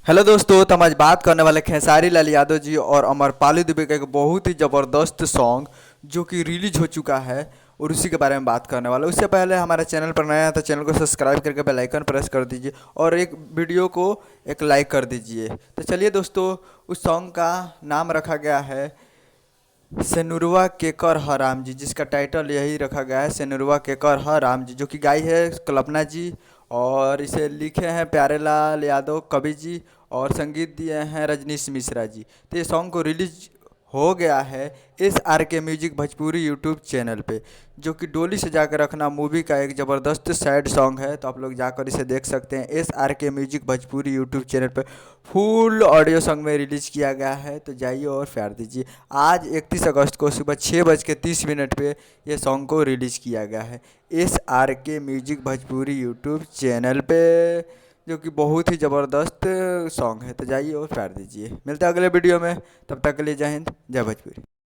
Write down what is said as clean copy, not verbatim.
Hello दोस्तों, तो हम आज बात करने वाले खेसारी लाल यादव जी और अमरपाली दुबे का एक बहुत ही ज़बरदस्त सॉन्ग जो कि रिलीज हो चुका है और उसी के बारे में बात करने वाला हूँ। उससे पहले हमारे चैनल पर नया है तो चैनल को सब्सक्राइब करके बेल आइकन प्रेस कर दीजिए और एक वीडियो को एक लाइक कर दीजिए। तो चलिए दोस्तों, उस सॉन्ग का नाम रखा गया है सेनुरवा केकर ह राम जी, जिसका टाइटल यही रखा गया है सेनुरवा केकर ह राम जी, जो कि गाई है कल्पना जी और इसे लिखे हैं प्यारे लाल यादव कवि जी और संगीत दिए हैं रजनीश मिश्रा जी। तो ये सॉन्ग को रिलीज हो गया है SRK music Bhojpuri YouTube channel पे, जो कि डोली से जाकर रखना मूवी का एक ज़बरदस्त सैड सॉन्ग है। तो आप लोग जाकर इसे देख सकते हैं। SRK music Bhojpuri YouTube channel पे फुल ऑडियो सॉन्ग में रिलीज किया गया है। तो जाइए और प्यार दीजिए। आज 31 अगस्त को सुबह 6:30 पे ये सॉन्ग को रिलीज किया गया है SRK music Bhojpuri YouTube channel पे, जो कि बहुत ही ज़बरदस्त सॉन्ग है। तो जाइए और प्यार दीजिए। मिलते हैं अगले वीडियो में, तब तक के लिए जय हिंद जय भोजपुरी।